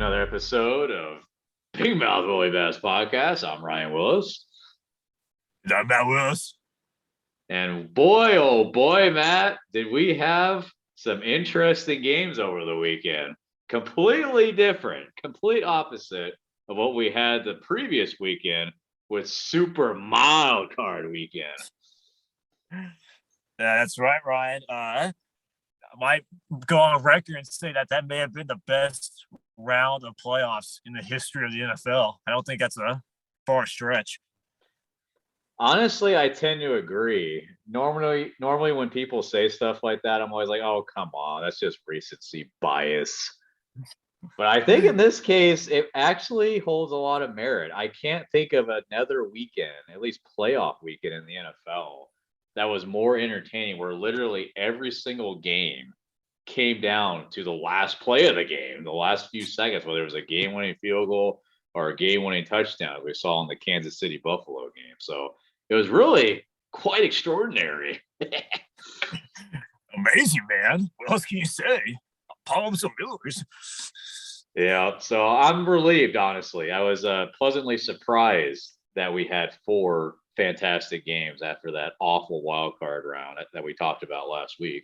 another episode of Big Mouth Willie Bass Podcast. I'm Ryan Willis. I'm Matt Willis. And boy, oh boy, Matt, did we have some interesting games over the weekend. Completely different, complete opposite of what we had the previous weekend with Super Mild Card Weekend. Yeah, that's right, Ryan. I might go on record and say that may have been the best round of playoffs in the history of the NFL. I don't think that's a far stretch. Honestly, I tend to agree. Normally when people say stuff like that, I'm always like, oh, come on, that's just recency bias. But I think in this case, it actually holds a lot of merit. I can't think of another weekend, at least playoff weekend in the NFL, that was more entertaining, where literally every single game came down to the last play of the game, the last few seconds, whether it was a game-winning field goal or a game-winning touchdown we saw in the Kansas City Buffalo game. So it was really quite extraordinary. Amazing, man. What else can you say? Palm some Millers. Yeah, so I'm relieved, honestly. I was pleasantly surprised that we had 4 fantastic games after that awful wild card round that we talked about last week.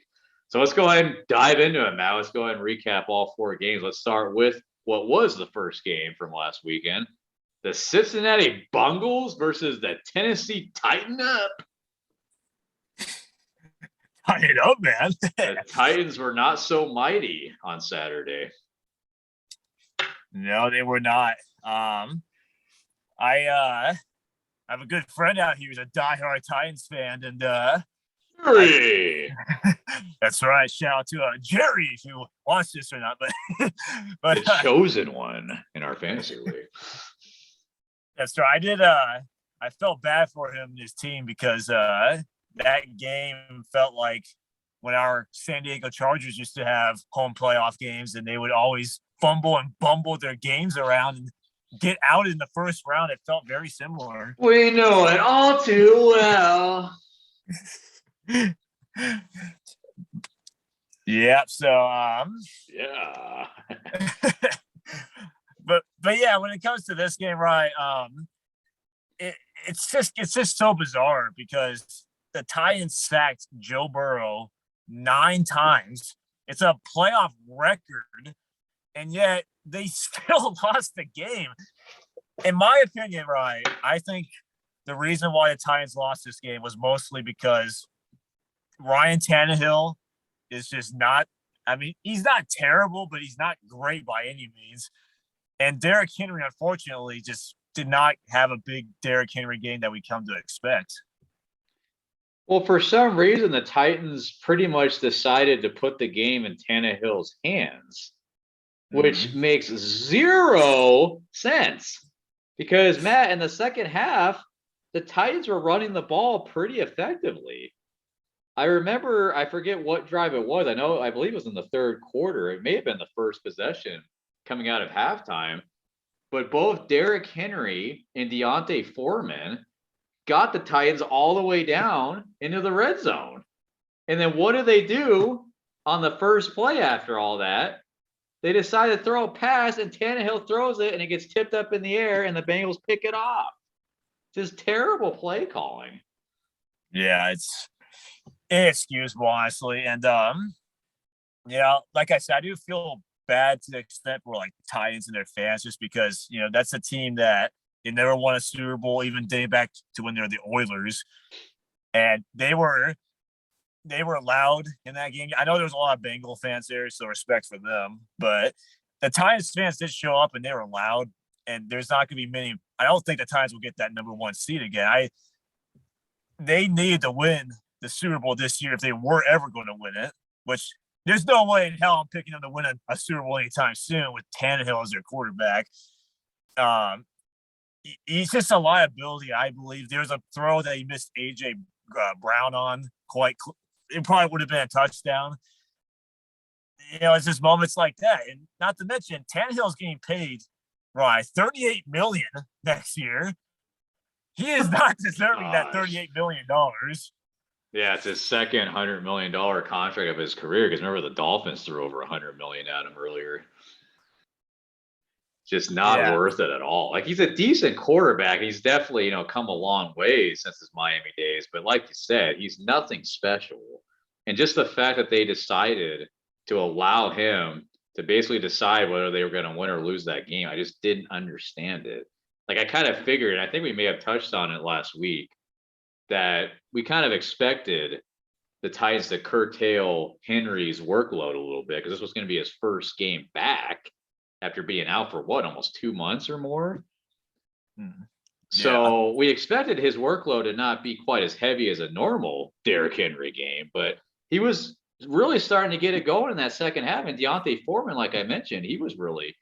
So let's go ahead and dive into it, Matt. Let's go ahead and recap all 4 games. Let's start with what was the first game from last weekend. The Cincinnati Bengals versus the Tennessee Titan Up. Tighten it up, man. The Titans were not so mighty on Saturday. No, they were not. I have a good friend out here who's a diehard Titans fan, and Jerry. That's right. Shout out to Jerry if you watch this or not, but the chosen one in our fantasy league. That's right. I did. I felt bad for him and his team because that game felt like when our San Diego Chargers used to have home playoff games, and they would always fumble and bumble their games around and get out in the first round. It felt very similar. We know it all too well. Yeah. So yeah. but yeah, when it comes to this game, right? It's just so bizarre because the Titans sacked Joe Burrow 9 times. It's a playoff record, and yet they still lost the game. In my opinion, right, I think the reason why the Titans lost this game was mostly because Ryan Tannehill is just not – I mean, he's not terrible, but he's not great by any means. And Derrick Henry, unfortunately, just did not have a big Derrick Henry game that we come to expect. Well, for some reason, the Titans pretty much decided to put the game in Tannehill's hands, which makes 0 sense. Because, Matt, in the second half, the Titans were running the ball pretty effectively. I remember, I forget what drive it was. I believe it was in the third quarter. It may have been the first possession coming out of halftime. But both Derrick Henry and Deontay Foreman got the Titans all the way down into the red zone. And then what do on the first play after all that? They decide to throw a pass, and Tannehill throws it, and it gets tipped up in the air, and the Bengals pick it off. Just terrible play calling. Yeah, it's inexcusable, honestly. And, like I said, I do feel bad to the extent for, like, Titans and their fans, just because, that's a team that they never won a Super Bowl, even dating back to when they were the Oilers. And they were loud in that game. I know there was a lot of Bengal fans there, so respect for them. But the Titans fans did show up, and they were loud. And there's not going to be many. I don't think the Titans will get that number 1 seed again. They needed to win the Super Bowl this year if they were ever going to win it, which there's no way in hell I'm picking them to win a Super Bowl anytime soon with Tannehill as their quarterback. He's just a liability, I believe. There's a throw that he missed A.J. Brown on. It probably would have been a touchdown. It's just moments like that. And not to mention, Tannehill's getting paid, right, $38 million next year. He is not deserving that $38 million. Yeah, it's his second $100 million contract of his career. Because remember, the Dolphins threw over $100 million at him earlier. just not worth it at all. Like he's a decent quarterback. He's definitely, come a long way since his Miami days. But like you said, he's nothing special. And just the fact that they decided to allow him to basically decide whether they were going to win or lose that game, I just didn't understand it. Like I kind of figured, and I think we may have touched on it last week, that we kind of expected the Titans to curtail Henry's workload a little bit because this was going to be his first game back after being out for almost 2 months or more. So we expected his workload to not be quite as heavy as a normal Derrick Henry game, but he was really starting to get it going in that second half. And Deontay Foreman, like I mentioned, he was really,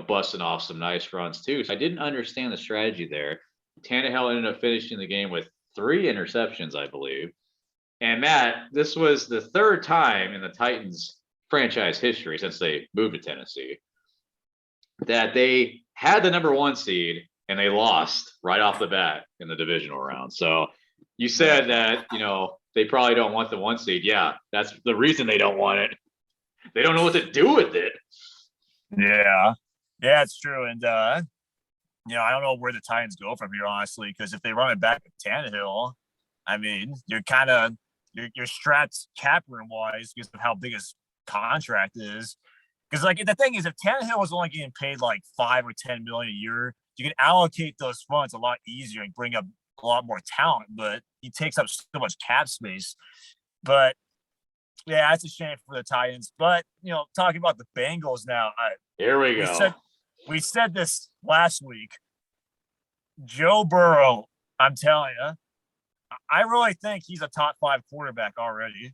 busting off some nice runs too. So I didn't understand the strategy there. Tannehill ended up finishing the game with 3 interceptions, I believe. And Matt, this was the 3rd time in the Titans franchise history since they moved to Tennessee that they had the number 1 seed and they lost right off the bat in the divisional round. So you said that, they probably don't want the 1 seed. Yeah, that's the reason they don't want it. They don't know what to do with it. Yeah, it's true. And, I don't know where the Titans go from here, honestly, because if they run it back with Tannehill, I mean, you're kind of you're strapped cap room wise because of how big his contract is. Because like the thing is, if Tannehill was only getting paid like $5 or $10 million a year, you can allocate those funds a lot easier and bring up a lot more talent. But he takes up so much cap space. But yeah, that's a shame for the Titans. But talking about the Bengals now, here we go. We said this last week. Joe Burrow, I'm telling you, I really think he's a top 5 quarterback already.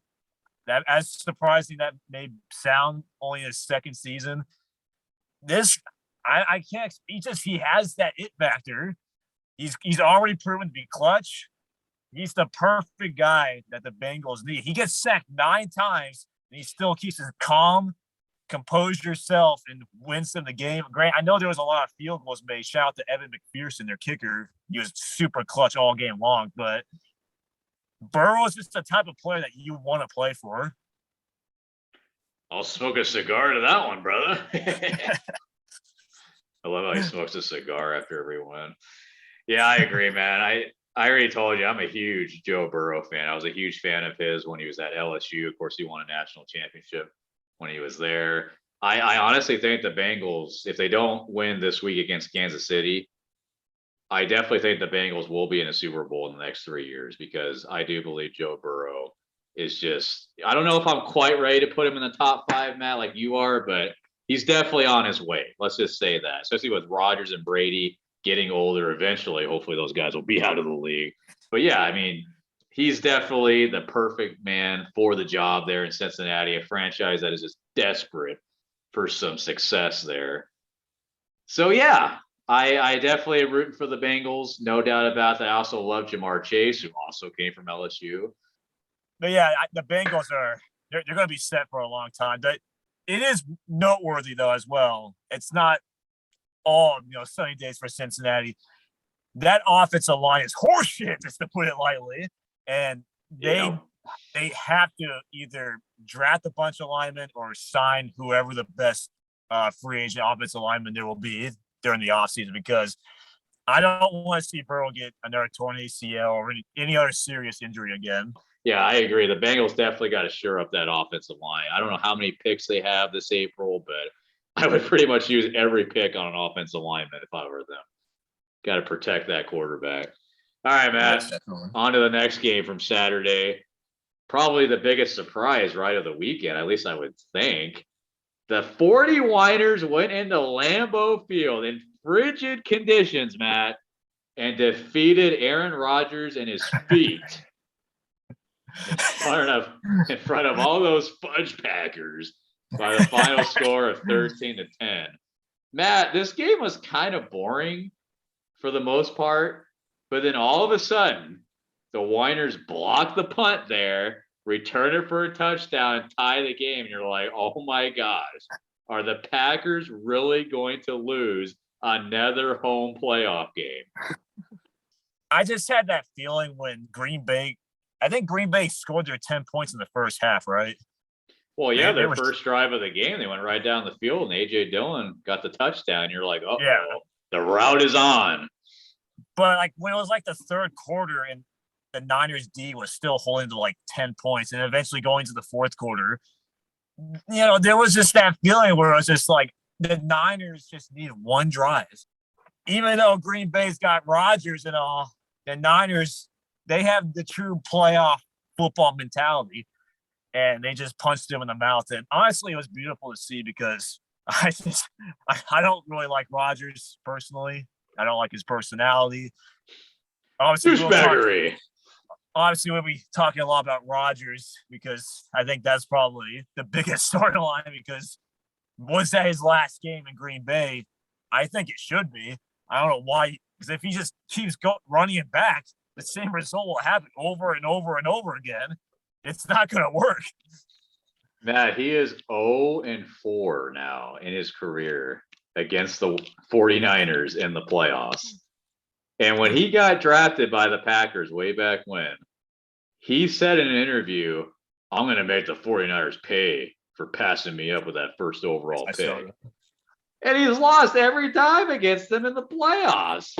That, as surprising that may sound, only his 2nd season. I can't. He has that it factor. He's already proven to be clutch. He's the perfect guy that the Bengals need. He gets sacked 9 times, and he still keeps his calm, compose yourself, and wins them the game. Grant, I know there was a lot of field goals made. Shout out to Evan McPherson, their kicker. He was super clutch all game long, but Burrow is just the type of player that you want to play for. I'll smoke a cigar to that one, brother. I love how he smokes a cigar after every win. Yeah, I agree, man. I already told you I'm a huge Joe Burrow fan. I was a huge fan of his when he was at LSU. Of course, he won a national championship when he was there. I honestly think the Bengals, if they don't win this week against Kansas City, I definitely think the Bengals will be in a Super Bowl in the next 3 years because I do believe Joe Burrow is just, I don't know if I'm quite ready to put him in the top 5, Matt, like you are, but he's definitely on his way. Let's just say that, especially with Rodgers and Brady getting older eventually. Hopefully those guys will be out of the league. But yeah, I mean, he's definitely the perfect man for the job there in Cincinnati, a franchise that is just desperate for some success there. So yeah, I definitely am rooting for the Bengals, no doubt about that. I also love Jamar Chase, who also came from LSU. But yeah, the Bengals they're going to be set for a long time. But it is noteworthy though as well. It's not all sunny days for Cincinnati. That offensive line is horseshit, just to put it lightly, and they have to either draft a bunch of linemen or sign whoever the best free agent offensive lineman there will be during the offseason, because I don't want to see Burrow get another torn ACL or any other serious injury again. Yeah, I agree. The Bengals definitely got to shore up that offensive line. I don't know how many picks they have this April, but I would pretty much use every pick on an offensive lineman if I were them. Got to protect that quarterback. All right, Matt, on to the next game from Saturday. Probably the biggest surprise, right, of the weekend, at least I would think. The 49ers went into Lambeau Field in frigid conditions, Matt, and defeated Aaron Rodgers and his feet in front of all those fudge packers by the final score of 13-10. Matt, this game was kind of boring for the most part, but then all of a sudden, the Winers block the punt there, return it for a touchdown, and tie the game. And you're like, oh my gosh, are the Packers really going to lose another home playoff game? I just had that feeling when I think Green Bay scored their 10 points in the first half, right? Well, They yeah, they their were first drive of the game, they went right down the field, and AJ Dillon got the touchdown. You're like, yeah. oh, the route is on. But like when it was like the third quarter and the Niners D was still holding to like 10 points and eventually going to the fourth quarter, there was just that feeling where it was just like the Niners just needed one drive. Even though Green Bay's got Rodgers and all, the Niners, they have the true playoff football mentality, and they just punched him in the mouth. And honestly, it was beautiful to see because I don't really like Rodgers personally. I don't like his personality. Obviously, we'll be talking a lot about Rodgers because I think that's probably the biggest storyline because was that his last game in Green Bay? I think it should be. I don't know why, because if he just keeps running it back, the same result will happen over and over and over again. It's not going to work. Matt, he is 0-4 now in his career against the 49ers in the playoffs. And when he got drafted by the Packers way back when, he said in an interview, I'm going to make the 49ers pay for passing me up with that first overall pick. And he's lost every time against them in the playoffs.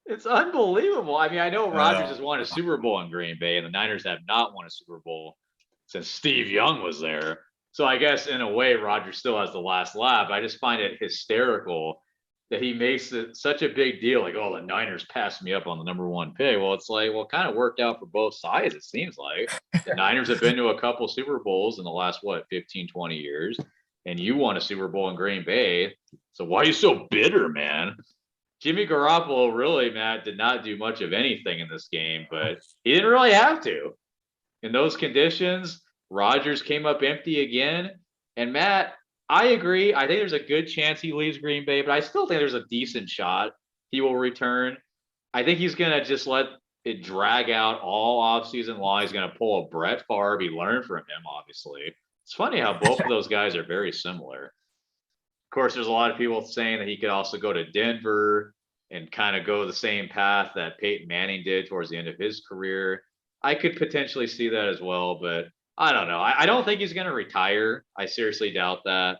It's unbelievable. I mean, I know Rodgers has won a Super Bowl in Green Bay, and the Niners have not won a Super Bowl since Steve Young was there. So I guess in a way, Rodgers still has the last laugh. I just find it hysterical that he makes it such a big deal. Like, oh, the Niners passed me up on the number one pick. Well, it's like, well, it kind of worked out for both sides, it seems like. The Niners have been to a couple Super Bowls in the last, 15, 20 years. And you won a Super Bowl in Green Bay. So why are you so bitter, man? Jimmy Garoppolo really, Matt, did not do much of anything in this game, but he didn't really have to. In those conditions, Rodgers came up empty again. And Matt, I agree. I think there's a good chance he leaves Green Bay, but I still think there's a decent shot he will return. I think he's going to just let it drag out all offseason long. He's going to pull a Brett Favre. He learned from him, obviously. It's funny how both of those guys are very similar. Of course, there's a lot of people saying that he could also go to Denver and kind of go the same path that Peyton Manning did towards the end of his career. I could potentially see that as well, but I don't know. I don't think he's going to retire. I seriously doubt that.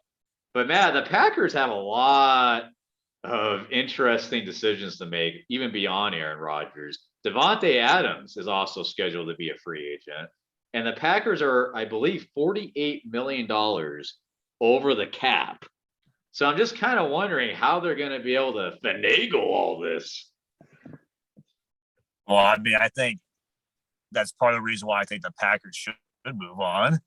But Matt, the Packers have a lot of interesting decisions to make, even beyond Aaron Rodgers. Devontae Adams is also scheduled to be a free agent. And the Packers are, I believe, $48 million over the cap. So I'm just kind of wondering how they're going to be able to finagle all this. Well, I mean, I think that's part of the reason why I think the Packers should move on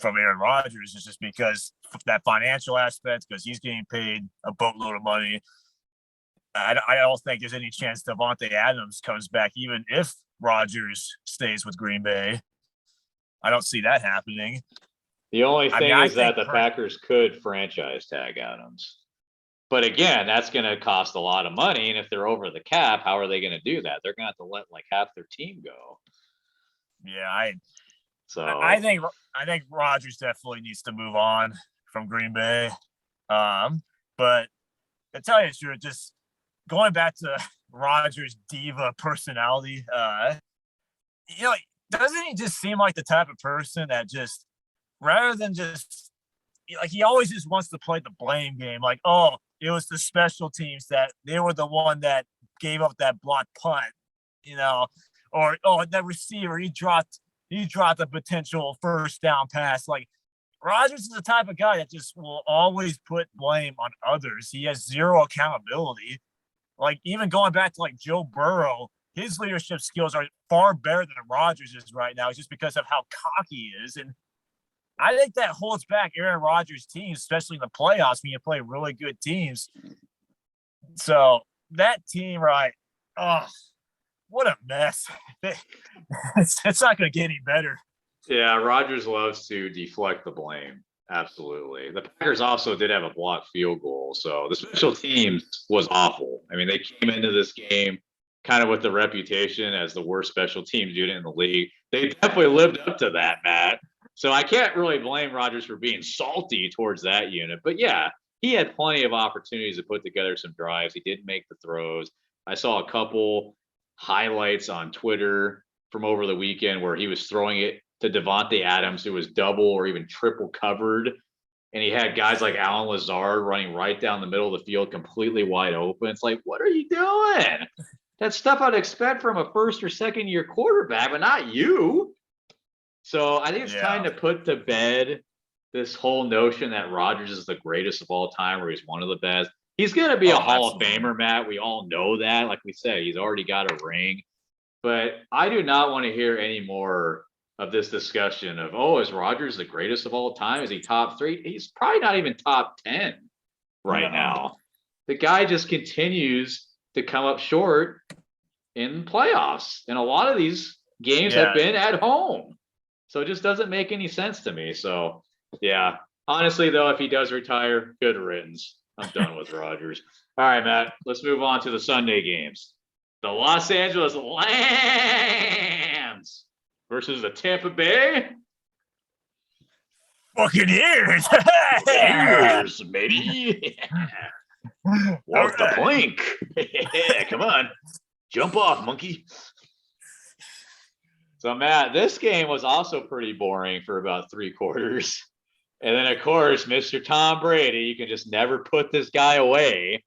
from Aaron Rodgers is just because of that financial aspect, because he's getting paid a boatload of money. I don't think there's any chance Devontae Adams comes back, even if Rodgers stays with Green Bay. I don't see that happening. The only thing is that the Packers could franchise tag Adams. But again, that's going to cost a lot of money. And if they're over the cap, how are they going to do that? They're going to have to let like half their team go. Yeah, I think Rodgers definitely needs to move on from Green Bay. But to tell you the truth, just going back to Rodgers' diva personality, doesn't he just seem like the type of person that just, rather than just, like, he always just wants to play the blame game. Like, oh, it was the special teams that they were the one that gave up that blocked punt, or, oh, that receiver, he dropped a potential first down pass. Like, Rodgers is the type of guy that just will always put blame on others. He has zero accountability. Like, even going back to like Joe Burrow, his leadership skills are far better than Rodgers is right now, just because of how cocky he is. And I think that holds back Aaron Rodgers' teams, especially in the playoffs when you play really good teams. So that team, right? Oh, what a mess. It's not going to get any better. Yeah, Rodgers loves to deflect the blame. Absolutely. The Packers also did have a blocked field goal. So the special teams was awful. I mean, they came into this game kind of with the reputation as the worst special teams unit in the league. They definitely lived up to that, Matt. So I can't really blame Rodgers for being salty towards that unit. But yeah, he had plenty of opportunities to put together some drives. He didn't make the throws. I saw a couple highlights on Twitter from over the weekend where he was throwing it to Devontae Adams, who was double or even triple covered. And he had guys like Alan Lazard running right down the middle of the field, completely wide open. It's like, what are you doing? That's stuff I'd expect from a first or second year quarterback, but not you. So I think it's time to put to bed this whole notion that Rodgers is the greatest of all time, or he's one of the best. He's going to be a Hall of Famer, Matt. We all know that. Like we said, he's already got a ring. But I do not want to hear any more of this discussion of, oh, is Rodgers the greatest of all time? Is he top 3? He's probably not even top 10 right now. The guy just continues to come up short in playoffs. And a lot of these games have been at home. So it just doesn't make any sense to me. So, yeah. Honestly, though, if he does retire, good riddance. I'm done with Rodgers. All right, Matt, let's move on to the Sunday games. The Los Angeles Lambs versus the Tampa Bay Buccaneers. Buccaneers, baby. Walk the plank. Yeah, come on. Jump off, monkey. So, Matt, this game was also pretty boring for about 3 quarters. And then, of course, Mr. Tom Brady, you can just never put this guy away,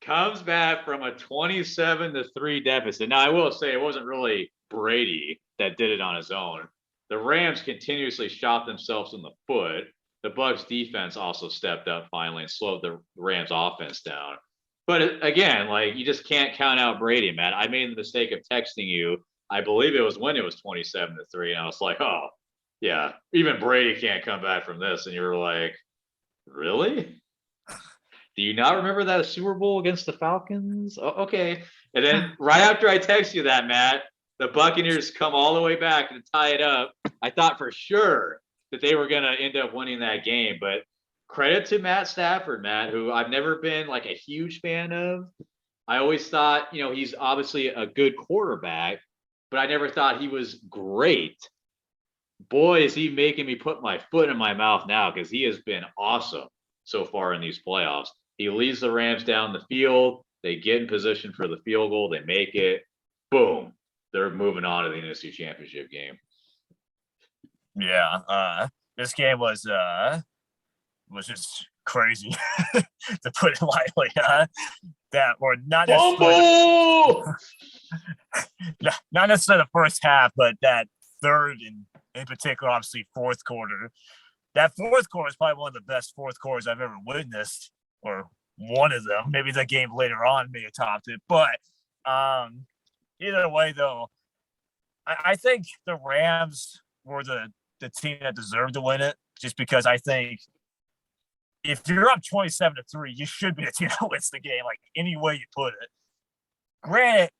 comes back from a 27-3 deficit. Now, I will say it wasn't really Brady that did it on his own. The Rams continuously shot themselves in the foot. The Bucs defense also stepped up finally and slowed the Rams offense down. But again, like, you just can't count out Brady, Matt. I made the mistake of texting you. I believe it was when it was 27-3, and I was like, oh, yeah, even Brady can't come back from this. And you were like, really? Do you not remember that Super Bowl against the Falcons? Oh, okay. And then right after I text you that, Matt, the Buccaneers come all the way back and tie it up. I thought for sure that they were going to end up winning that game. But credit to Matt Stafford, Matt, who I've never been like a huge fan of. I always thought, you know, he's obviously a good quarterback, but I never thought he was great. Boy, is he making me put my foot in my mouth now, because he has been awesome so far in these playoffs. He leads the Rams down the field. They get in position for the field goal. They make it. Boom. They're moving on to the NFC Championship game. Yeah. This game was just crazy, to put it lightly. That were not necessarily not necessarily the first half, but that third and in particular, obviously, fourth quarter. That fourth quarter is probably one of the best fourth quarters I've ever witnessed, or one of them. Maybe the game later on may have topped it. But either way, though, I think the Rams were the team that deserved to win it, just because I think if you're up 27-3, you should be the team that wins the game, like any way you put it. Granted,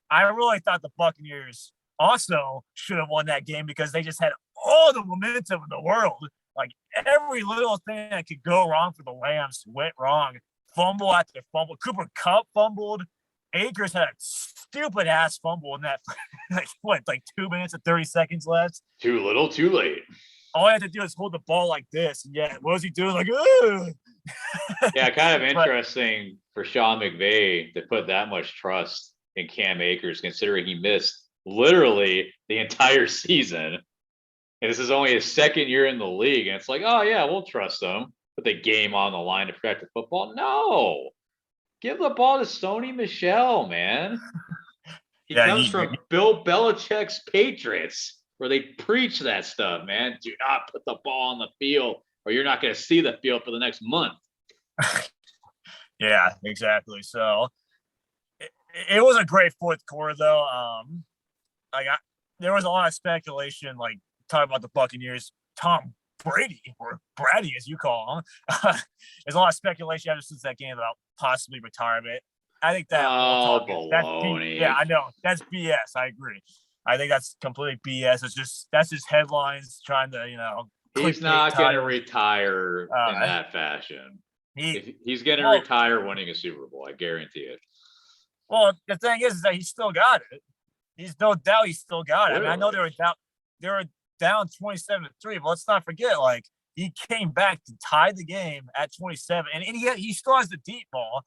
I really thought the Buccaneers also should have won that game, because they just had all the momentum in the world. Like, every little thing that could go wrong for the Rams went wrong. Fumble after fumble. Cooper Kupp fumbled. Akers had a stupid ass fumble in that, like 2 minutes and 30 seconds left. Too little, too late. All I had to do is hold the ball like this. And yeah, what was he doing? Like, ugh. Yeah, kind of interesting for Sean McVay to put that much trust in Cam Akers, considering he missed literally the entire season. And this is only his second year in the league. And it's like, oh, yeah, we'll trust him. Put the game on the line to protect the football. No. Give the ball to Sony Michel, man. He comes from Bill Belichick's Patriots, where they preach that stuff, man. Do not put the ball on the field, or you're not going to see the field for the next month. Yeah, exactly. So it was a great fourth quarter, though. There was a lot of speculation, like, talking about the Buccaneers. Tom Brady, or Brady as you call him. There's a lot of speculation ever since that game about possibly retirement. I think that baloney. Yeah, I know. That's BS. I agree. I think that's completely BS. That's just headlines trying to, he's not going to retire in that fashion. He's going to retire winning a Super Bowl. I guarantee it. Well, the thing is that he still got it. He's no doubt he still got it. I mean, I know they were down 27-3, but let's not forget, like, he came back to tie the game at 27, and he still has the deep ball,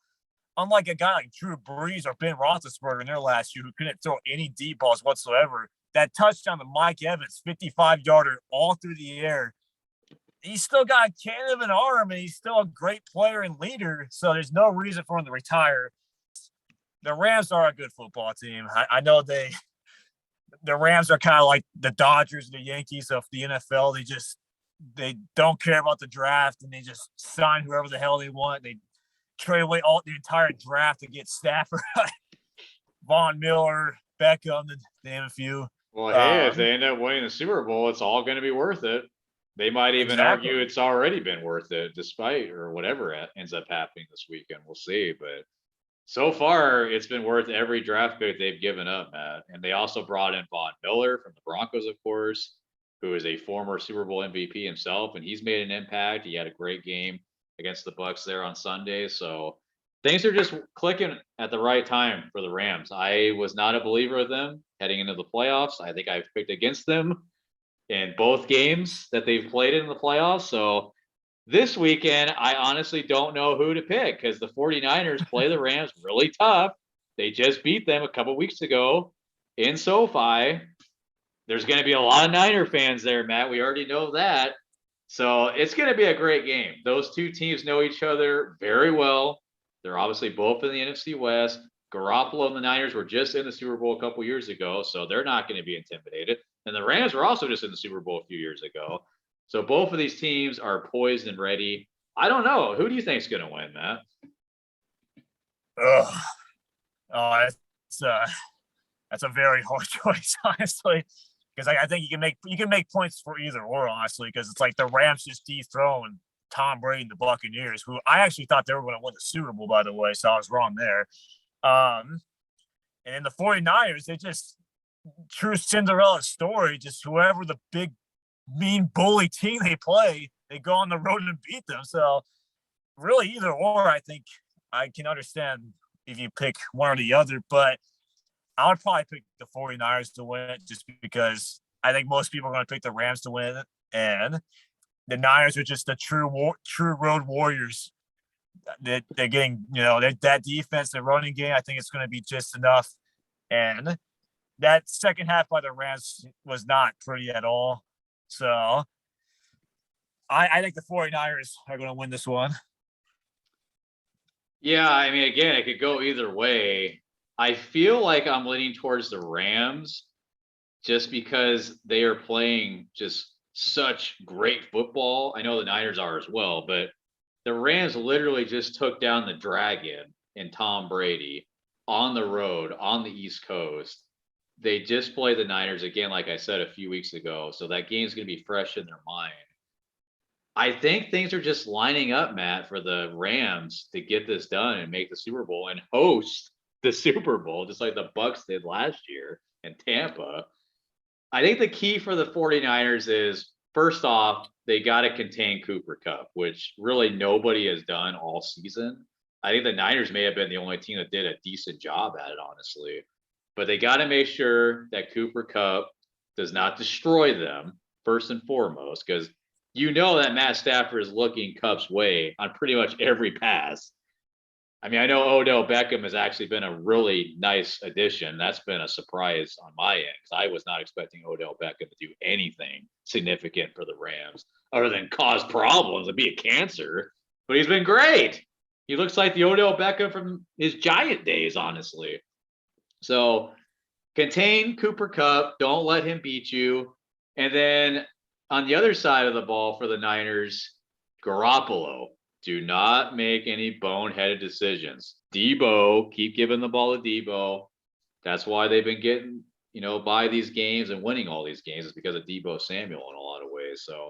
unlike a guy like Drew Brees or Ben Roethlisberger in their last year, who couldn't throw any deep balls whatsoever. that touchdown to Mike Evans, 55-yarder all through the air. He's still got a cannon of an arm, and he's still a great player and leader. So there's no reason for him to retire. The Rams are a good football team. I know the Rams are kind of like the Dodgers, the Yankees of the NFL. They don't care about the draft, and they just sign whoever the hell they want. They trade away the entire draft to get Stafford, Von Miller, Beckham, to name a few. Well, hey, if they end up winning the Super Bowl, it's all going to be worth it. They might even argue it's already been worth it, despite or whatever ends up happening this weekend. We'll see, but so far it's been worth every draft pick they've given up, Matt. And they also brought in Von Miller from the Broncos, of course, who is a former Super Bowl MVP himself, and he's made an impact. He had a great game against the Bucs there on Sunday. So things are just clicking at the right time for the Rams. I was not a believer of them heading into the playoffs. I think I've picked against them in both games that they've played in the playoffs. So this weekend, I honestly don't know who to pick because the 49ers play the Rams really tough. They just beat them a couple weeks ago in SoFi. There's going to be a lot of Niner fans there, Matt. We already know that. So it's going to be a great game. Those two teams know each other very well. They're obviously both in the NFC West. Garoppolo and the Niners were just in the Super Bowl a couple years ago, so they're not going to be intimidated. And the Rams were also just in the Super Bowl a few years ago. So both of these teams are poised and ready. I don't know. Who do you think is going to win, Matt? That's a very hard choice, honestly, because I think you can make points for either or, honestly, because it's like the Rams just dethroned Tom Brady and the Buccaneers, who I actually thought they were going to win the Super Bowl, by the way, so I was wrong there. And then the 49ers, they just true Cinderella story, just whoever the big mean bully team they play, they go on the road and beat them. So really either or, I think I can understand if you pick one or the other, but I would probably pick the 49ers to win it just because I think most people are going to pick the Rams to win it. And the Niners are just the true road warriors. They're getting, that defense, the running game, I think it's going to be just enough. And that second half by the Rams was not pretty at all. So I think the 49ers are going to win this one. Yeah, I mean, again, it could go either way. I feel like I'm leaning towards the Rams just because they are playing just such great football. I know the Niners are as well, but the Rams literally just took down the Dragon and Tom Brady on the road on the East Coast. They just played the Niners again, like I said a few weeks ago. So that game's going to be fresh in their mind. I think things are just lining up, Matt, for the Rams to get this done and make the Super Bowl and host the Super Bowl, just like the Bucs did last year in Tampa. I think the key for the 49ers is, first off, they got to contain Cooper Kupp, which really nobody has done all season. I think the Niners may have been the only team that did a decent job at it, honestly. But they got to make sure that Cooper Kupp does not destroy them, first and foremost, because that Matt Stafford is looking Kupp's way on pretty much every pass. I mean, I know Odell Beckham has actually been a really nice addition. That's been a surprise on my end because I was not expecting Odell Beckham to do anything significant for the Rams other than cause problems and be a cancer. But he's been great. He looks like the Odell Beckham from his Giant days, honestly. So contain Cooper Kupp. Don't let him beat you. And then on the other side of the ball for the Niners, Garoppolo. Do not make any boneheaded decisions. Debo, keep giving the ball to Debo. That's why they've been getting, by these games and winning all these games is because of Debo Samuel in a lot of ways. So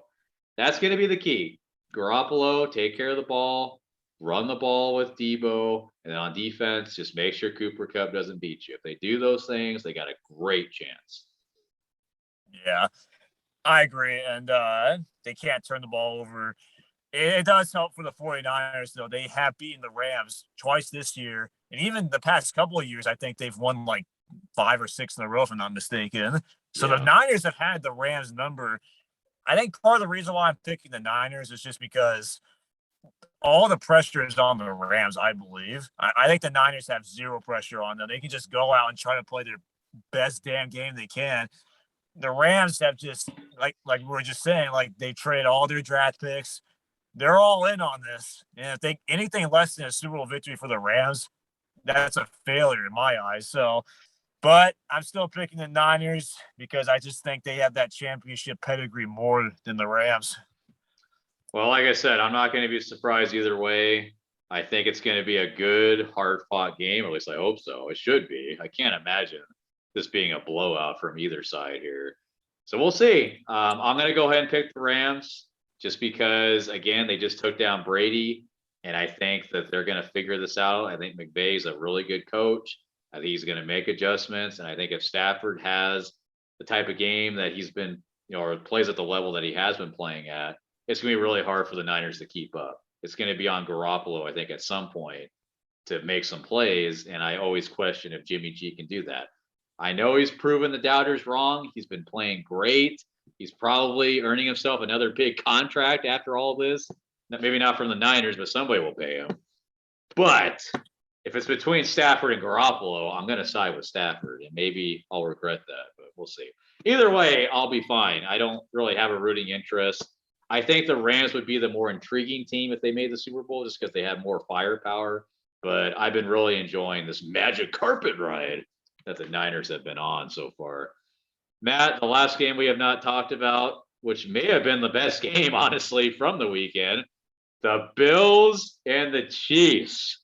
that's going to be the key. Garoppolo, take care of the ball, run the ball with Debo, and then on defense, just make sure Cooper Kupp doesn't beat you. If they do those things, they got a great chance. Yeah, I agree. And they can't turn the ball over. It does help for the 49ers, though. They have beaten the Rams twice this year. And even the past couple of years, I think they've won like 5 or 6 in a row, if I'm not mistaken. So The Niners have had the Rams number. I think part of the reason why I'm picking the Niners is just because all the pressure is on the Rams, I believe. I think the Niners have zero pressure on them. They can just go out and try to play their best damn game they can. the Rams have just like we were just saying, like they trade all their draft picks. They're all in on this. And if they anything less than a Super Bowl victory for the Rams, that's a failure in my eyes. So, but I'm still picking the Niners because I just think they have that championship pedigree more than the Rams. Well, like I said, I'm not going to be surprised either way. I think it's going to be a good, hard-fought game, or at least I hope so. It should be. I can't imagine this being a blowout from either side here. So we'll see. I'm going to go ahead and pick the Rams just because, again, they just took down Brady, and I think that they're going to figure this out. I think McVay is a really good coach. I think he's going to make adjustments, and I think if Stafford has the type of game that he's been, or plays at the level that he has been playing at, it's going to be really hard for the Niners to keep up. It's going to be on Garoppolo, I think, at some point to make some plays. And I always question if Jimmy G can do that. I know he's proven the doubters wrong. He's been playing great. He's probably earning himself another big contract after all this. Maybe not from the Niners, but somebody will pay him. But if it's between Stafford and Garoppolo, I'm going to side with Stafford. And maybe I'll regret that, but we'll see. Either way, I'll be fine. I don't really have a rooting interest. I think the Rams would be the more intriguing team if they made the Super Bowl just because they have more firepower. But I've been really enjoying this magic carpet ride that the Niners have been on so far. Matt, the last game we have not talked about, which may have been the best game, honestly, from the weekend, the Bills and the Chiefs.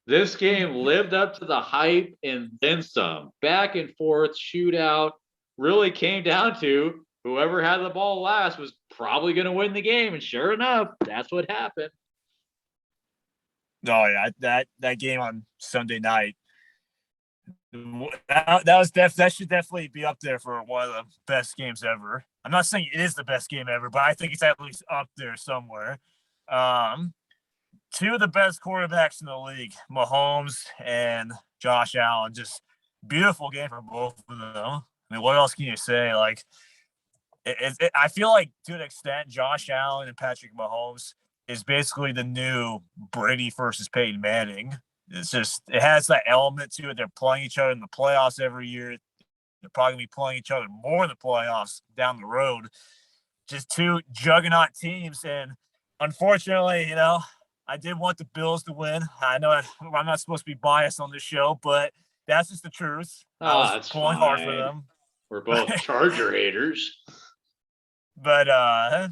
This game lived up to the hype and then some. Back and forth, shootout, really came down to whoever had the ball last was probably going to win the game. And sure enough, that's what happened. Oh, yeah, that game on Sunday night, that should definitely be up there for one of the best games ever. I'm not saying it is the best game ever, but I think it's at least up there somewhere. Two of the best quarterbacks in the league, Mahomes and Josh Allen, just beautiful game for both of them. I mean, what else can you say? Like, I feel like to an extent, Josh Allen and Patrick Mahomes is basically the new Brady versus Peyton Manning. It's just, it has that element to it. They're playing each other in the playoffs every year. They're probably going to be playing each other more in the playoffs down the road. Just two juggernaut teams. And unfortunately, I did want the Bills to win. I know I'm not supposed to be biased on this show, but that's just the truth. I was pulling hard for them. We're both Charger haters. But yeah,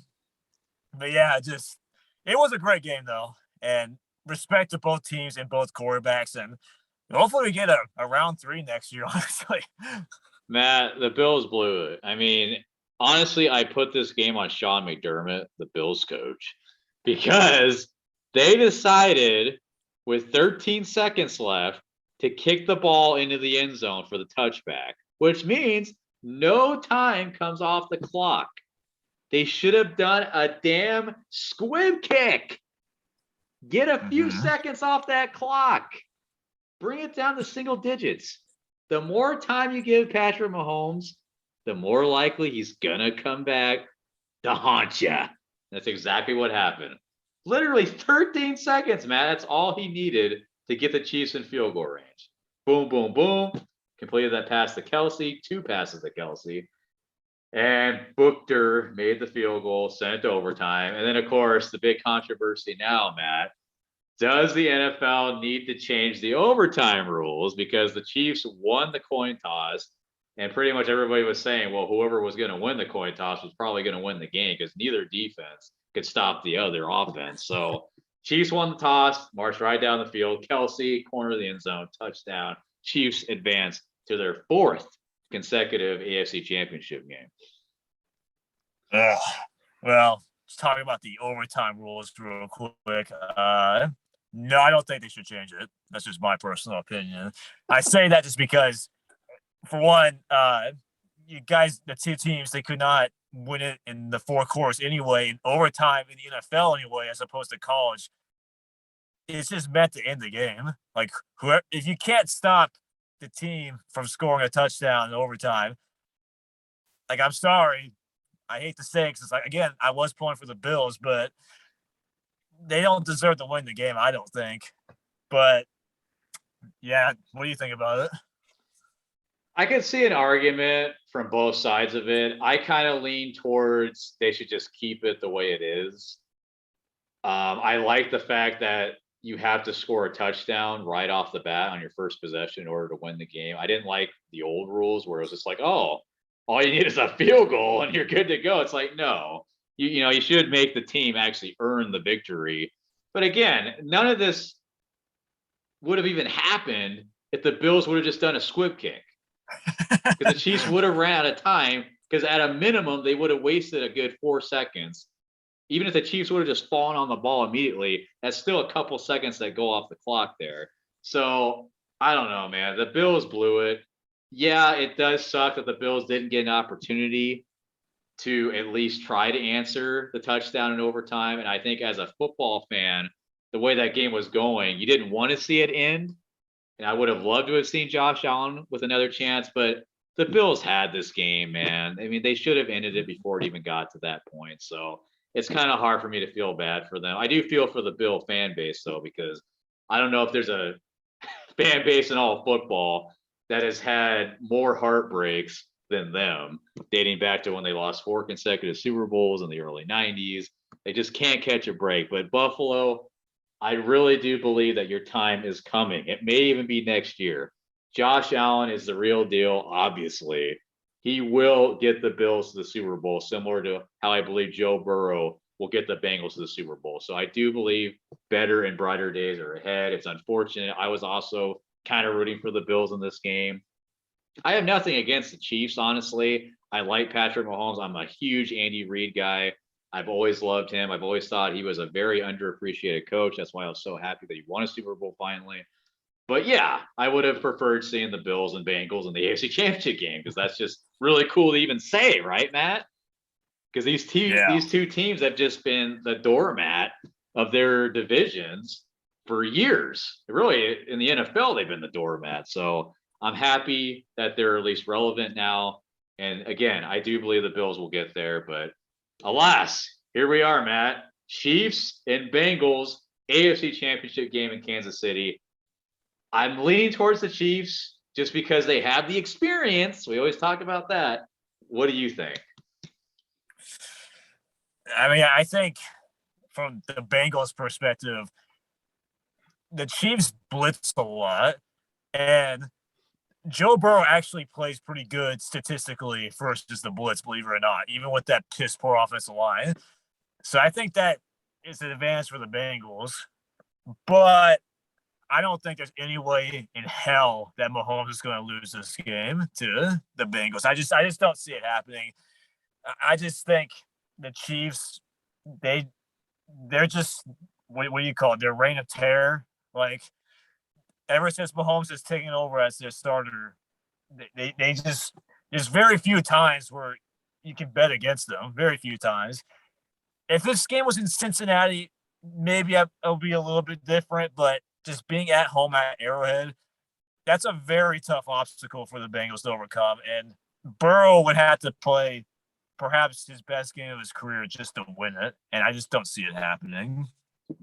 just it was a great game though, and respect to both teams and both quarterbacks, and hopefully we get a round 3 next year. Honestly, Matt, the Bills blew it. I mean, honestly, I put this game on Sean McDermott, the Bills coach, because they decided with 13 seconds left to kick the ball into the end zone for the touchback, which means no time comes off the clock. They should have done a damn squib kick. Get a few seconds off that clock. Bring it down to single digits. The more time you give Patrick Mahomes, the more likely he's going to come back to haunt you. That's exactly what happened. Literally 13 seconds, man. That's all he needed to get the Chiefs in field goal range. Boom, boom, boom. Completed that pass to Kelsey. 2 passes to Kelsey. And Booker made the field goal, sent it to overtime. And then, of course, the big controversy now, Matt. Does the NFL need to change the overtime rules? Because the Chiefs won the coin toss, and pretty much everybody was saying, well, whoever was going to win the coin toss was probably going to win the game because neither defense could stop the other offense. So Chiefs won the toss, marched right down the field. Kelsey, corner of the end zone, touchdown. Chiefs advance to their 4th consecutive AFC Championship game. Well, let's talk about the overtime rules real quick. No, I don't think they should change it. That's just my personal opinion. I say that just because, for one, you guys, the 2 teams, they could not win it in the 4 quarters anyway, in overtime in the NFL anyway, as opposed to college. It's just meant to end the game. Like, whoever, if you can't stop the team from scoring a touchdown in overtime, like, I'm sorry, I hate to say it, because it's like, again, I was pulling for the Bills, but they don't deserve to win the game, I don't think. But yeah, what do you think about it? I could see an argument from both sides of it. I kind of lean towards they should just keep it the way it is. I like the fact that you have to score a touchdown right off the bat on your first possession in order to win the game. I didn't like the old rules where it was just like, oh, all you need is a field goal and you're good to go. It's like, no, you should make the team actually earn the victory. But again, none of this would have even happened if the Bills would have just done a squib kick. Because the Chiefs would have ran out of time, because at a minimum, they would have wasted a good 4 seconds. Even if the Chiefs would have just fallen on the ball immediately, that's still a couple seconds that go off the clock there. So I don't know, man. The Bills blew it. Yeah, it does suck that the Bills didn't get an opportunity to at least try to answer the touchdown in overtime. And I think as a football fan, the way that game was going, you didn't want to see it end. And I would have loved to have seen Josh Allen with another chance, but the Bills had this game, man. I mean, they should have ended it before it even got to that point. So it's kind of hard for me to feel bad for them. I do feel for the Bill fan base, though, because I don't know if there's a fan base in all of football that has had more heartbreaks than them, dating back to when they lost 4 consecutive Super Bowls in the early 90s. They just can't catch a break. But Buffalo, I really do believe that your time is coming. It may even be next year. Josh Allen is the real deal, obviously. He will get the Bills to the Super Bowl, similar to how I believe Joe Burrow will get the Bengals to the Super Bowl. So I do believe better and brighter days are ahead. It's unfortunate. I was also kind of rooting for the Bills in this game. I have nothing against the Chiefs, honestly. I like Patrick Mahomes. I'm a huge Andy Reid guy. I've always loved him. I've always thought he was a very underappreciated coach. That's why I was so happy that he won a Super Bowl finally. But yeah, I would have preferred seeing the Bills and Bengals in the AFC Championship game, because that's just really cool to even say, right, Matt? Because these two teams have just been the doormat of their divisions for years. Really, in the NFL, they've been the doormat. So I'm happy that they're at least relevant now. And again, I do believe the Bills will get there, but alas, here we are, Matt. Chiefs and Bengals, AFC Championship game in Kansas City. I'm leaning towards the Chiefs just because they have the experience. We always talk about that. What do you think? I mean, I think from the Bengals perspective, the Chiefs blitz a lot, and Joe Burrow actually plays pretty good statistically versus the blitz, believe it or not, even with that piss poor offensive line. So I think that is an advantage for the Bengals, but I don't think there's any way in hell that Mahomes is going to lose this game to the Bengals. I just don't see it happening. I just think the Chiefs, they're just what do you call it? Their reign of terror. Like ever since Mahomes has taken over as their starter, they just there's very few times where you can bet against them. Very few times. If this game was in Cincinnati, maybe it'll be a little bit different, but just being at home at Arrowhead, that's a very tough obstacle for the Bengals to overcome. And Burrow would have to play perhaps his best game of his career just to win it. And I just don't see it happening.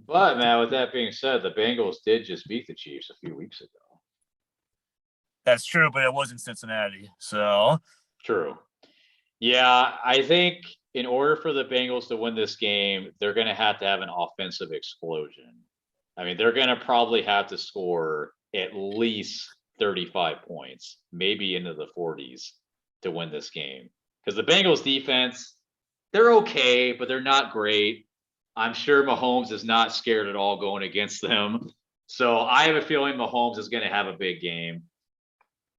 But, man, with that being said, the Bengals did just beat the Chiefs a few weeks ago. That's true, but it wasn't Cincinnati. So True. Yeah, I think in order for the Bengals to win this game, they're going to have an offensive explosion. I mean, they're going to probably have to score at least 35 points, maybe into the 40s to win this game. Because the Bengals defense, they're okay, but they're not great. I'm sure Mahomes is not scared at all going against them. So I have a feeling Mahomes is going to have a big game.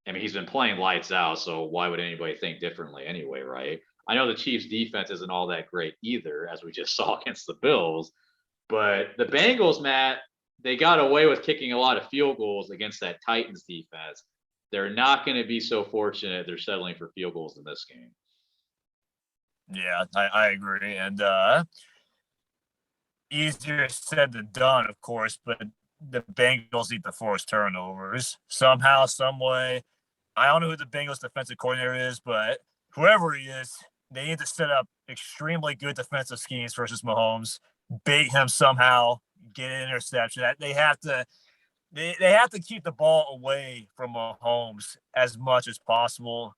I mean, he's been playing lights out, so why would anybody think differently anyway, right? I know the Chiefs' defense isn't all that great either, as we just saw against the Bills. But the Bengals, Matt, they got away with kicking a lot of field goals against that Titans defense. They're not going to be so fortunate they're settling for field goals in this game. Yeah, I agree. And easier said than done, of course, but the Bengals need to force turnovers somehow, some way. I don't know who the Bengals defensive coordinator is, but whoever he is, they need to set up extremely good defensive schemes versus Mahomes, bait him somehow, get an interception. They have to they have to keep the ball away from Mahomes as much as possible.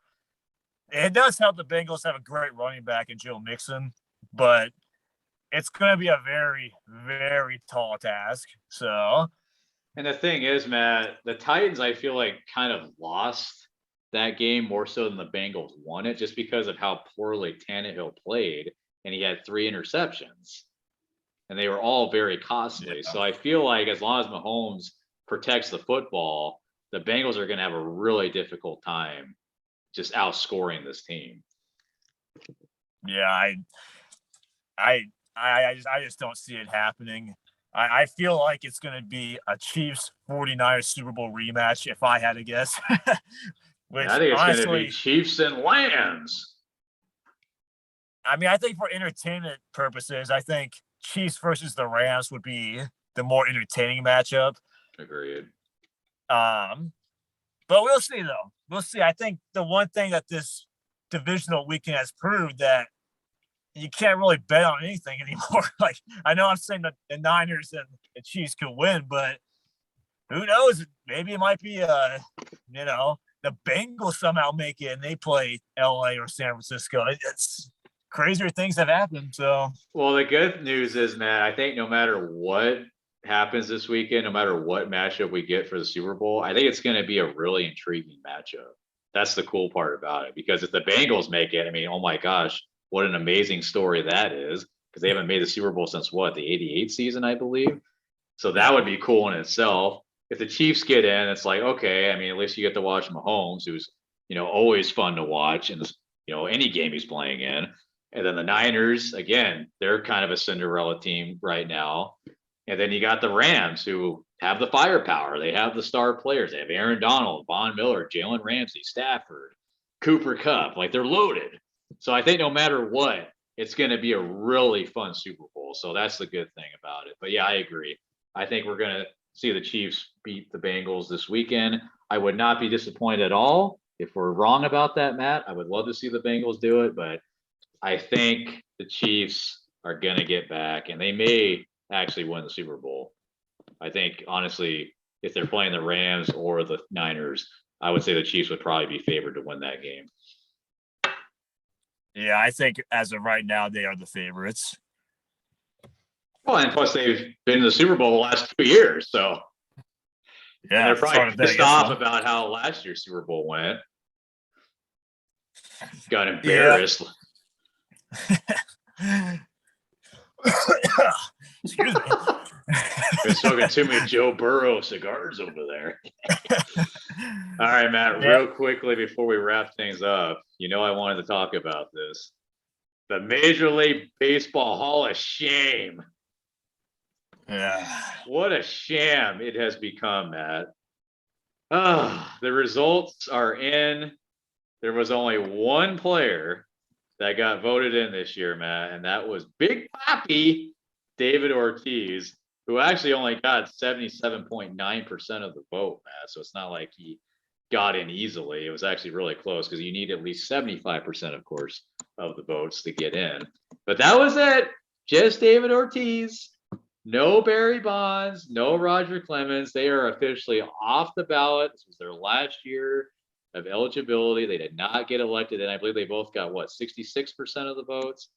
It does help the Bengals have a great running back in Joe Mixon, but it's going to be a very, very tall task. So, And the thing is, Matt, the Titans, I feel like, kind of lost that game more so than the Bengals won it, just because of how poorly Tannehill played, and he had 3 interceptions, and they were all very costly. yeah. So I feel like as long as Mahomes protects the football, the Bengals are going to have a really difficult time just outscoring this team. Yeah, I just don't see it happening. I feel like it's going to be a Chiefs 49ers Super Bowl rematch if I had to guess. Which I think it's honestly, going to be Chiefs and Lambs. I mean, I think for entertainment purposes, I think Chiefs versus the Rams would be the more entertaining matchup. Agreed. But we'll see, though. We'll see. I think the one thing that this divisional weekend has proved that you can't really bet on anything anymore. Like, I know I'm saying that the Niners and the Chiefs could win, but who knows? Maybe it might be, the Bengals somehow make it and they play LA or San Francisco. It's crazier things have happened. So, well, the good news is, Matt, I think no matter what happens this weekend, no matter what matchup we get for the Super Bowl, I think it's going to be a really intriguing matchup. That's the cool part about it, because if the Bengals make it, I mean, oh my gosh, what an amazing story that is, because they haven't made the Super Bowl since what, the 88 season, I believe. So that would be cool in itself. If the Chiefs get in, it's like, okay, I mean, at least you get to watch Mahomes, who's, always fun to watch in, any game he's playing in. And then the Niners, again, they're kind of a Cinderella team right now. And then you got the Rams, who have the firepower. They have the star players. They have Aaron Donald, Von Miller, Jalen Ramsey, Stafford, Cooper Kupp. Like, they're loaded. So I think no matter what, it's going to be a really fun Super Bowl. So that's the good thing about it. But yeah, I agree. I think we're going to see the Chiefs beat the Bengals this weekend. I would not be disappointed at all if we're wrong about that, Matt. I would love to see the Bengals do it, but I think the Chiefs are going to get back, and they may actually win the Super Bowl. I think, honestly, if they're playing the Rams or the Niners, I would say the Chiefs would probably be favored to win that game. yeah, I think as of right now, they are the favorites. Well, and plus they've been in the Super Bowl the last 2 years, so yeah, they're probably pissed off about how last year's Super Bowl went. Got embarrassed. Yeah. Excuse me. Been smoking too many Joe Burrow cigars over there. All right, Matt, real quickly before we wrap things up, I wanted to talk about this. The Major League Baseball Hall of Shame. Yeah. What a sham it has become, Matt. The results are in. There was only one player that got voted in this year, Matt, and that was Big Papi David Ortiz, who actually only got 77.9% of the vote, Matt. So it's not like he got in easily. It was actually really close, because you need at least 75%, of course, of the votes to get in. But that was it. Just David Ortiz. No Barry Bonds, no Roger Clemens. They are officially off the ballot. This was their last year of eligibility. They did not get elected, and I believe they both got 66% of the votes.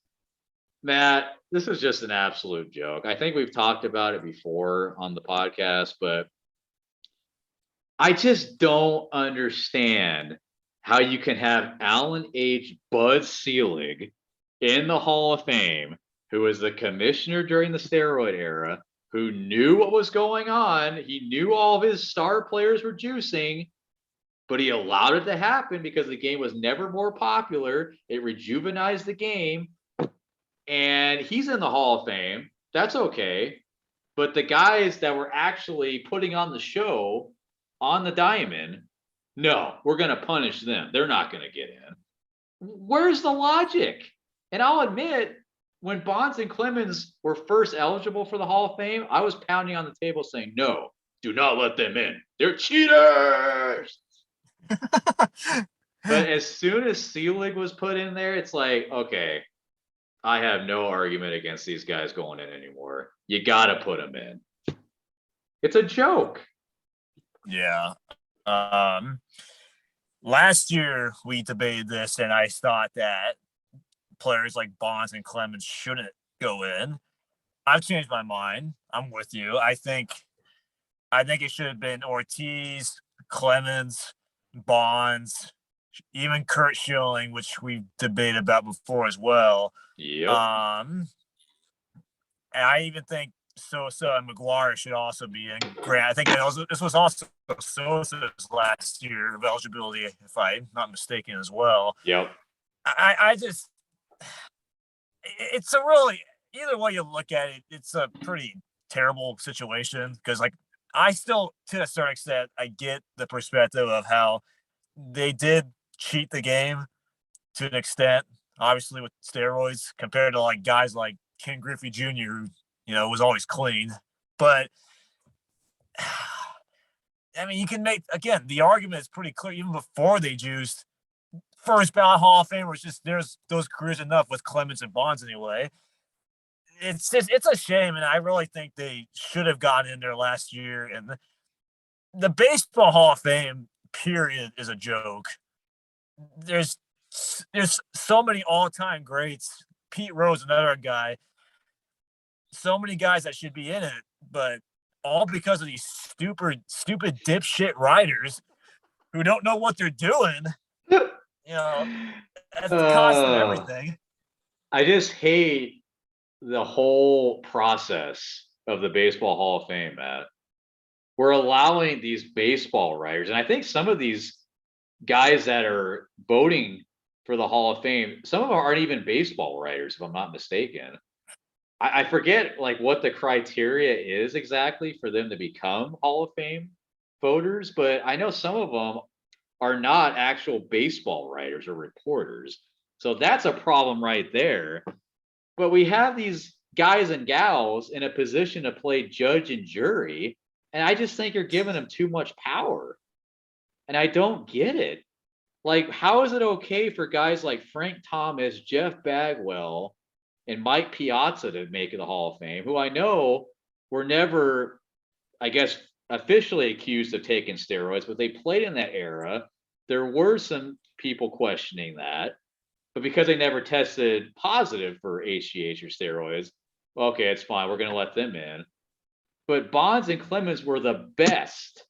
Matt, this is just an absolute joke. I think we've talked about it before on the podcast, but I just don't understand how you can have Alan H. Bud Selig in the Hall of Fame, who was the commissioner during the steroid era, who knew what was going on. He knew all of his star players were juicing, but he allowed it to happen because the game was never more popular. It rejuvenized the game, and he's in the Hall of Fame. That's okay. But the guys that were actually putting on the show on the diamond, no, we're going to punish them. They're not going to get in. Where's the logic? And I'll admit, when Bonds and Clemens were first eligible for the Hall of Fame, I was pounding on the table saying, no, do not let them in. They're cheaters. But as soon as Selig was put in there, it's like, okay, I have no argument against these guys going in anymore. You got to put them in. It's a joke. Yeah. Last year we debated this, and I thought that players like Bonds and Clemens shouldn't go in. I've changed my mind. I'm with you. I think it should have been Ortiz, Clemens, Bonds, even Kurt Schilling, which we've debated about before as well. Yep. And I even think Sosa and McGuire should also be in. Grant, I think this was also Sosa's last year of eligibility, if I'm not mistaken, as well. Yep. I just, it's a really, either way you look at it, it's a pretty terrible situation because, like, I still, to a certain extent, I get the perspective of how they did cheat the game to an extent, obviously with steroids, compared to like guys like Ken Griffey Jr., who was always clean. But I mean, you can make, again, the argument is pretty clear even before they juiced. First ballot Hall of Fame was just, there's those careers enough with Clemens and Bonds anyway. It's a shame, and I really think they should have gotten in there last year. And the Baseball Hall of Fame, period, is a joke. There's so many all-time greats. Pete Rose, another guy. So many guys that should be in it, but all because of these stupid dipshit writers who don't know what they're doing. That's the cost of everything. I just hate the whole process of the Baseball Hall of Fame, Matt. We're allowing these baseball writers, and I think some of these guys that are voting for the Hall of Fame, some of them aren't even baseball writers, if I'm not mistaken. I forget like what the criteria is exactly for them to become Hall of Fame voters, but I know some of them are not actual baseball writers or reporters. So that's a problem right there. But we have these guys and gals in a position to play judge and jury, and I just think you're giving them too much power. And I don't get it. Like, how is it okay for guys like Frank Thomas, Jeff Bagwell, and Mike Piazza to make the Hall of Fame, who I know were never, I guess, officially accused of taking steroids, but they played in that era. There were some people questioning that, but because they never tested positive for HGH or steroids, okay, it's fine. We're going to let them in. But Bonds and Clemens were the best.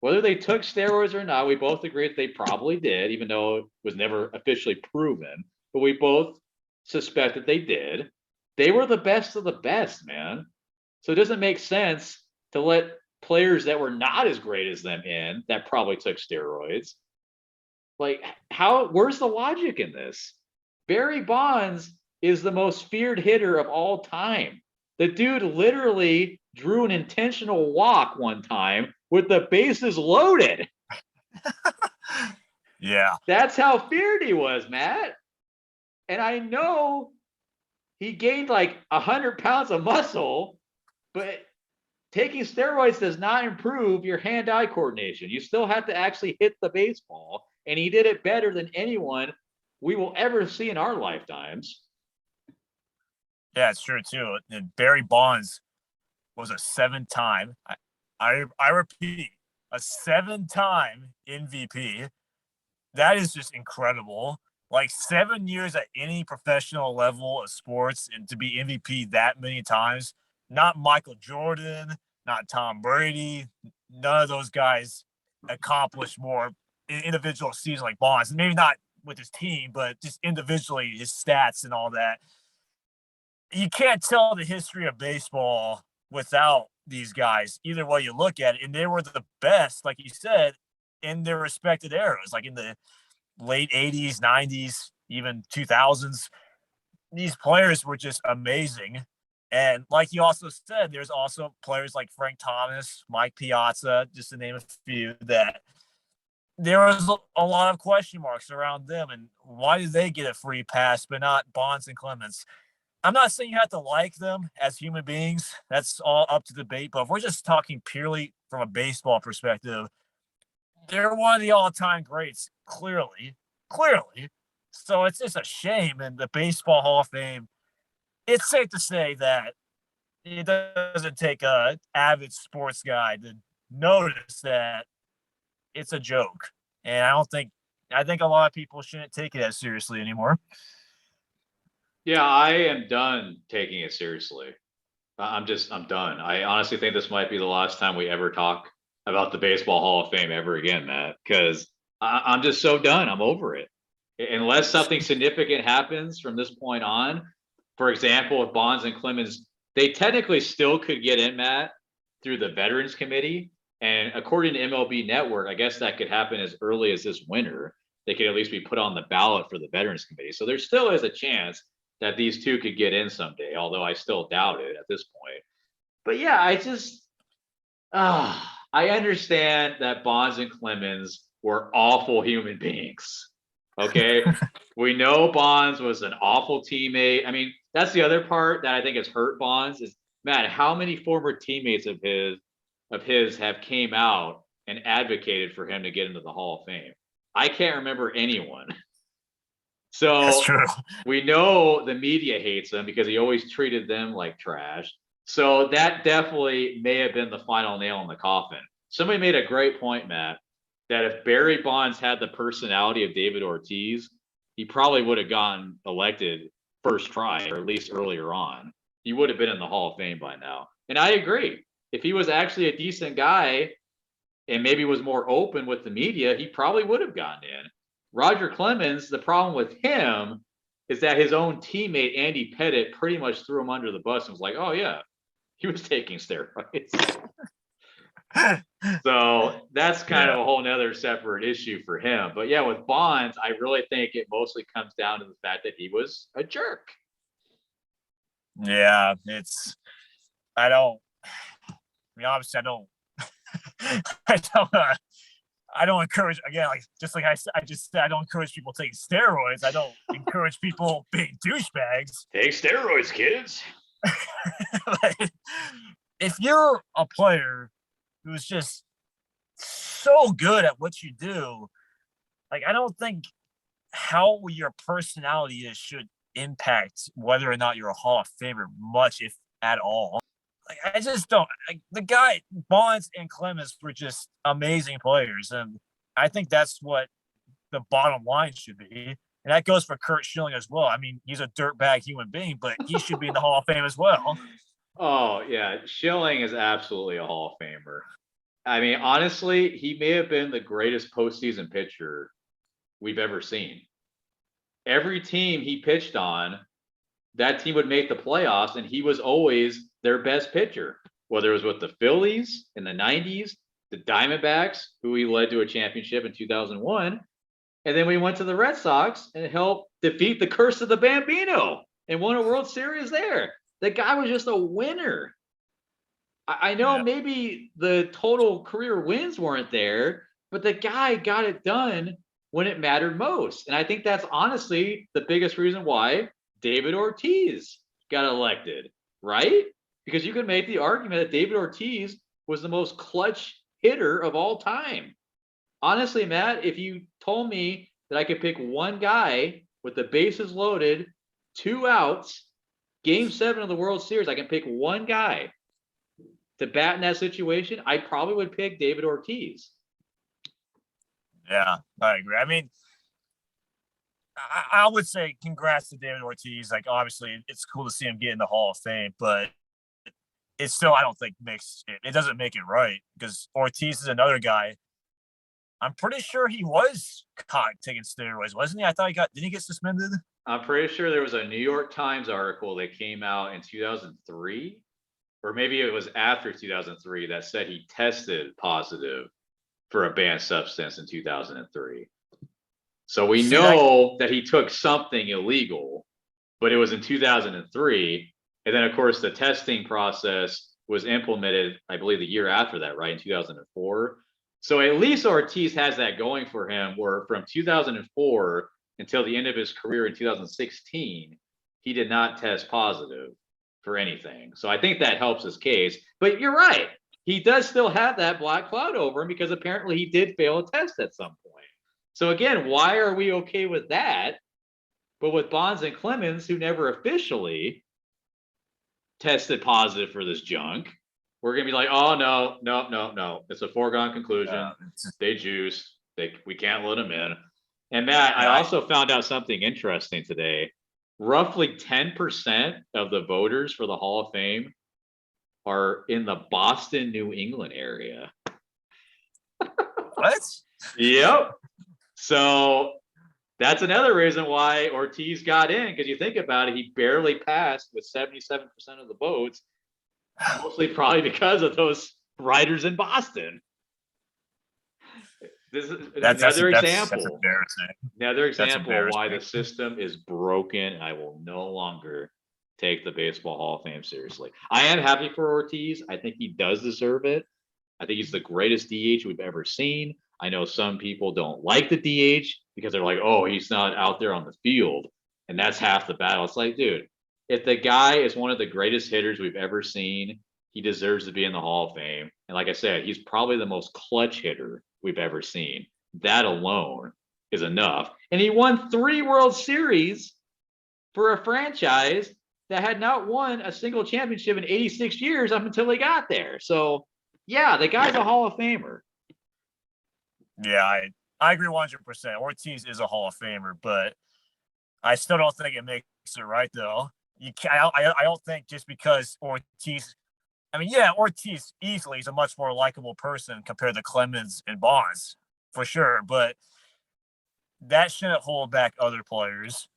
Whether they took steroids or not, we both agree that they probably did, even though it was never officially proven. But we both suspect that they did. They were the best of the best, man. So it doesn't make sense to let players that were not as great as them in that probably took steroids. Like, where's the logic in this? Barry Bonds is the most feared hitter of all time. The dude literally drew an intentional walk one time with the bases loaded. Yeah. That's how feared he was, Matt. And I know he gained like 100 pounds of muscle, but taking steroids does not improve your hand-eye coordination. You still have to actually hit the baseball, and he did it better than anyone we will ever see in our lifetimes. Yeah, it's true too. And Barry Bonds was a 7-time, I repeat, a 7-time MVP. That is just incredible. Like 7 years at any professional level of sports and to be MVP that many times. Not Michael Jordan, not Tom Brady. None of those guys accomplished more in individual seasons like Bonds. Maybe not with his team, but just individually, his stats and all that. You can't tell the history of baseball without these guys, either way you look at it. And they were the best, like you said, in their respected eras, like in the late 80s, 90s, even 2000s. These players were just amazing. And like you also said, there's also players like Frank Thomas, Mike Piazza, just to name a few, that there was a lot of question marks around them. And why did they get a free pass, but not Bonds and Clemens? I'm not saying you have to like them as human beings. That's all up to debate. But if we're just talking purely from a baseball perspective, they're one of the all-time greats, clearly. So it's just a shame. And the Baseball Hall of Fame, it's safe to say that it doesn't take an avid sports guy to notice that it's a joke. And I think a lot of people shouldn't take it as seriously anymore. Yeah, I am done taking it seriously. I'm done. I honestly think this might be the last time we ever talk about the Baseball Hall of Fame ever again, Matt, because I'm just so done. I'm over it. Unless something significant happens from this point on, for example, if Bonds and Clemens, they technically still could get in, Matt, through the Veterans Committee. And according to MLB Network, I guess that could happen as early as this winter. They could at least be put on the ballot for the Veterans Committee. So there still is a chance that these two could get in someday, although I still doubt it at this point. But yeah, I understand that Bonds and Clemens were awful human beings. Okay. We know Bonds was an awful teammate. I mean, that's the other part that I think has hurt Bonds is, Matt, how many former teammates of his have came out and advocated for him to get into the Hall of Fame? I can't remember anyone. So That's true. We know the media hates him because he always treated them like trash. So that definitely may have been the final nail in the coffin. Somebody made a great point, Matt, that if Barry Bonds had the personality of David Ortiz, he probably would have gotten elected first try, or at least earlier on. He would have been in the Hall of Fame by now. And I agree. If he was actually a decent guy and maybe was more open with the media, he probably would have gotten in. Roger Clemens, the problem with him is that his own teammate, Andy Pettitte, pretty much threw him under the bus and was like, oh, yeah, he was taking steroids. So that's kind of a whole nother separate issue for him. But yeah, with Bonds, I really think it mostly comes down to the fact that he was a jerk. Yeah, obviously I don't encourage, again, like just like I just said, I don't encourage people taking steroids. I don't encourage people being douchebags. Take steroids, kids. Like, if you're a player who's just so good at what you do, like I don't think how your personality is should impact whether or not you're a Hall of Famer much, if at all. Like I just don't. Like, the guy Bonds and Clemens were just amazing players, and I think that's what the bottom line should be. And that goes for Curt Schilling as well. I mean, he's a dirtbag human being, but he should be in the Hall of Fame as well. Oh yeah, Schilling is absolutely a Hall of Famer. I mean, honestly, he may have been the greatest postseason pitcher we've ever seen. Every team he pitched on, that team would make the playoffs, and he was always their best pitcher, whether it was with the Phillies in the 90s, the Diamondbacks, who he led to a championship in 2001. And then we went to the Red Sox and helped defeat the curse of the Bambino and won a World Series there. The guy was just a winner. I know maybe the total career wins weren't there, but the guy got it done when it mattered most. And I think that's honestly the biggest reason why David Ortiz got elected, right? Because you could make the argument that David Ortiz was the most clutch hitter of all time. Honestly, Matt, if you told me that I could pick one guy with the bases loaded, 2 outs, Game 7 of the World Series, I can pick one guy to bat in that situation, I probably would pick David Ortiz. Yeah, I agree. I mean, I would say congrats to David Ortiz. Like, obviously, it's cool to see him get in the Hall of Fame, but it's still, I don't think it doesn't make it right, because Ortiz is another guy. I'm pretty sure he was caught taking steroids, wasn't he? I thought didn't he get suspended? I'm pretty sure there was a New York Times article that came out in 2003, or maybe it was after 2003, that said he tested positive for a banned substance in 2003. So we know that he took something illegal, but it was in 2003. And then, of course, the testing process was implemented, I believe, the year after that, right, in 2004. So at least Ortiz has that going for him, where from 2004 until the end of his career in 2016, he did not test positive for anything. So I think that helps his case. But you're right. He does still have that black cloud over him because apparently he did fail a test at some point. So again, why are we okay with that? But with Bonds and Clemens, who never officially tested positive for this junk, we're gonna be like, oh no. It's a foregone conclusion. They juice. We can't let them in. And Matt, I also found out something interesting today. Roughly 10% of the voters for the Hall of Fame are in the Boston, New England area. What? Yep. So that's another reason why Ortiz got in, because you think about it, he barely passed with 77% of the votes, mostly probably because of those writers in Boston. This is another example. Another example why the system is broken. I will no longer take the Baseball Hall of Fame seriously. I am happy for Ortiz. I think he does deserve it. I think he's the greatest DH we've ever seen. I know some people don't like the DH because they're like, oh, he's not out there on the field. And that's half the battle. It's like, dude, if the guy is one of the greatest hitters we've ever seen, he deserves to be in the Hall of Fame. And like I said, he's probably the most clutch hitter we've ever seen. That alone is enough. And he won 3 World Series for a franchise that had not won a single championship in 86 years up until he got there. So, yeah, the guy's a Hall of Famer. Yeah, I agree 100%. Ortiz is a Hall of Famer, but I still don't think it makes it right, though. I don't think just because Ortiz – I mean, yeah, Ortiz easily is a much more likable person compared to Clemens and Bonds, for sure. But that shouldn't hold back other players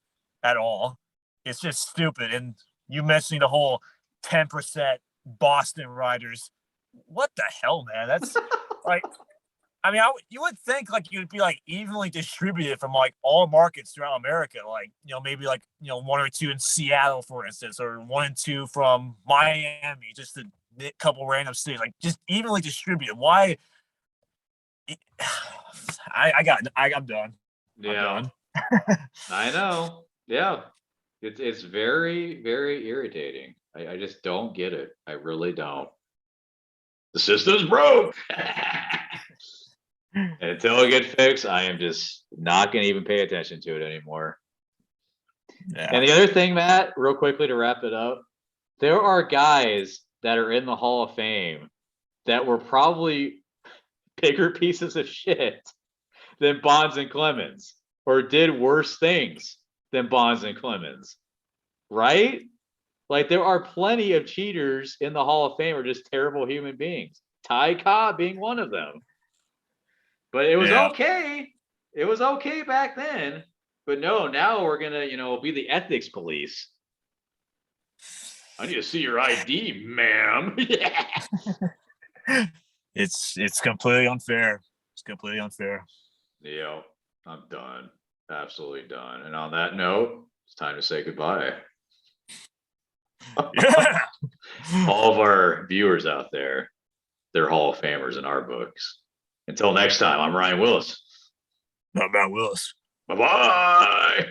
at all. It's just stupid. And you mentioning the whole 10% Boston riders. What the hell, man? That's like, I mean, you would think like you'd be like evenly distributed from like all markets throughout America. Like, maybe like, 1 or 2 in Seattle, for instance, or 1 and 2 from Miami, just to a couple random cities, like just evenly distributed. Why? I'm done. Yeah, I'm done. I know. Yeah, it's very, very irritating. I just don't get it. I really don't. The system's broke. And until it gets fixed, I am just not going to even pay attention to it anymore. Yeah. And the other thing, Matt, real quickly to wrap it up, there are guys that are in the Hall of Fame that were probably bigger pieces of shit than Bonds and Clemens, or did worse things than Bonds and Clemens, right? Like, there are plenty of cheaters in the Hall of Fame or just terrible human beings. Ty Cobb being one of them. But it was okay. It was okay back then. But no, now we're going to, be the ethics police. I need to see your ID, ma'am. It's completely unfair. It's completely unfair. Yeah, I'm done. Absolutely done. And on that note, it's time to say goodbye. Yeah. All of our viewers out there, they're Hall of Famers in our books. Until next time, I'm Ryan Willis. Not Matt Willis. Bye-bye.